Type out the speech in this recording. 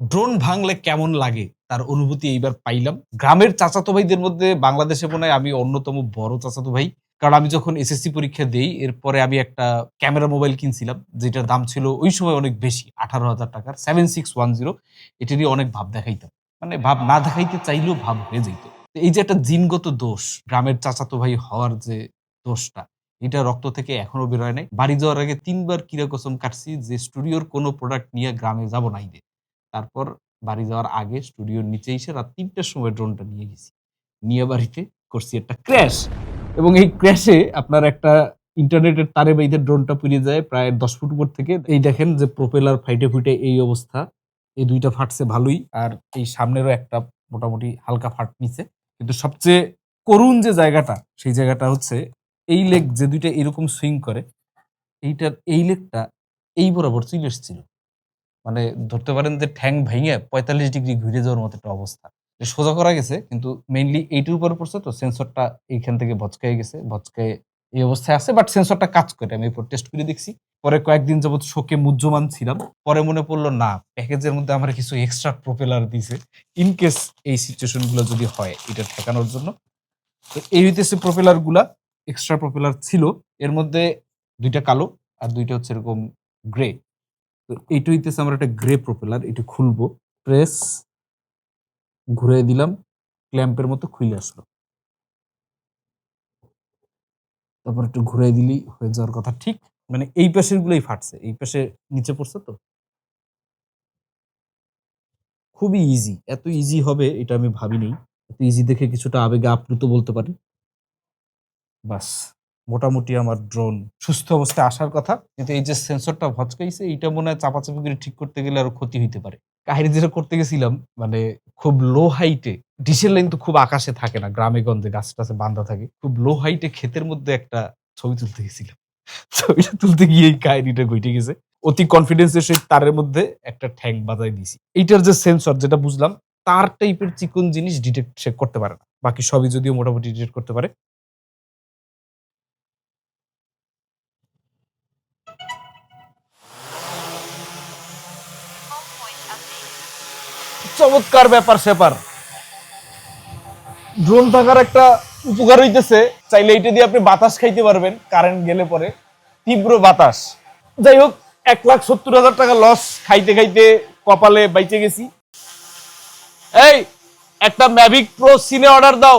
Drone ভাঙলে কেমন লাগে তার অনুভূতি এইবার পাইলাম। গ্রামের চাচাতো ভাইদের মধ্যে বাংলাদেশে মনে হয় আমি অন্যতম বড় চাচাতো ভাই। কারণ আমি যখন এসএসসি পরীক্ষা দেই, এরপরে আমি একটা ক্যামেরা মোবাইল কিনছিলাম। যেটার দাম ছিল ওই সময় অনেক বেশি। ৳১৮,০০০ 7610। এটা নিয়ে অনেক ভাব দেখাইতাম। মানে ভাব না দেখাইতে চাইলেও ভাব হয়ে যাইত। তো এই যে একটা জিনগত দোষ, গ্রামের চাচাতো ভাই হওয়ার যে দোষটা, এটা রক্ত থেকে এখনো বের হয় নাই। বাড়ি যাওয়ার আগে ৩ বার কিরা কসম কাটছি যে স্টুডিওর কোনো প্রোডাক্ট নিয়ে গ্রামে যাব না ঈদে। তারপর বাড়ি যাওয়ার আগে স্টুডিওর নিচে এসে রাত ৩ টার সময় ড্রোনটা নিয়ে গেছি। নিয়ে বাড়িতে করছি একটা ক্র্যাশ। এবং এই ক্র্যাশে আপনার একটা ইন্টারনেটের তারে বাইধ্যে ড্রোনটা পুড়ে যায় প্রায় ১০ ফুট উপর থেকে। এই দেখেন যে প্রপেলার ফাইটে ফুইটে এই অবস্থা। এই ২ টা ফাটছে ভালোই। আর এই সামনেরও একটা মোটামুটি হালকা ফাট নিছে। কিন্তু সবচেয়ে করুণ যে জায়গাটা, সেই জায়গাটা হচ্ছে এই লেগ যে ২ টা এরকম সুইং করে, এইটার এই লেগটা এই বরাবর চলে এসছিল। মানে ধরতে পারেন যে ঠ্যাং ভাইঙা ৪৫ ডিগ্রি ঘুরে যাওয়ার মতো একটা অবস্থা। সোজা করা গেছে কিন্তু মেইনলি এইটার উপরে পড়ছে তো সেন্সরটা এইখান থেকে ভচকায়ে গেছে। ভচকায়ে এই অবস্থায় আছে বাট সেন্সরটা কাজ করে। আমি এরপর টেস্ট করে দেখছি। পরে কয়েকদিন যাবৎ শোকে মুহ্যমান ছিলাম। পরে মনে পড়ল না, প্যাকেজের মধ্যে আমার কিছু এক্সট্রা প্রপেলার দিছে। ইন কেস এই সিচুয়েশন গুলো যদি হয় এটা ঠেকানোর জন্য। তো এই হইতেছে প্রপেলার গুলা। এক্সট্রা প্রপেলার ছিল। এর মধ্যে ২ টা কালো আর ২ টা হচ্ছে এরকম গ্রে। তো এইটা হইতেছে আমার একটা গ্রে প্রপেলার। এটা খুলবো। প্রেস ঘুরাই দিলাম। ক্ল্যাম্পের মতো খুইলে আসলো। তারপর একটু ঘুরাই দিলেই হয়ে যাওয়ার কথা ঠিক। মানে এই পাশের গুলাই ফাটছে। এই পাশে নিচে পড়ছে তো। খুবই ইজি। এত ইজি হবে এটা আমি ভাবিনি। এত ইজি দেখে কিছুটা আবেগে আপ্লুত বলতে পারি। বাস। মোটামুটি আমার ড্রোন সুস্থ অবস্থায় আসার কথা। কিন্তু এই যে সেন্সরটা ভচকাইছে এইটা মনে হয় চাপাচাপি করে ঠিক করতে গেলে আরো ক্ষতি হইতে পারে। কাহিনী যেটা করতে গেছিলাম মানে খুব লো হাইটে ডিশের লাইন তো খুব আকাশে থাকে না। গ্রামে-গঞ্জে গাছে-টাছে বান্ধা থাকে। খুব লো হাইটে ক্ষেতের মধ্যে একটা ছবি তুলতে গেছিলাম। ছবিটা তুলতে গিয়ে এই কাহিনীটা ঘইটে গেছে। অতি কনফিডেন্স এর সহিত তারের মধ্যে একটা ঠ্যাং বাজায় দিছি। এইটার যে সেন্সর যেটা বুঝলাম, তার টাইপের চিকন জিনিস ডিটেক্ট সে করতে পারে না। বাকি সবই যদিও মোটামুটি ডিটেক্ট করতে পারে। চমৎকার ব্যাপার-স্যাপার। ড্রোন থাকার একটা উপকার হইতেছে, চাইলে এইটা দিয়ে আপনি বাতাস খাইতে পারবেন কারেন্ট গেলে পরে। তীব্র বাতাস। যাই হোক, ৳১,৭০,০০০ লস খাইতে খাইতে কপালে বাইচে গেছি। এই একটা ম্যাভিক প্রো সিনে অর্ডার দাও।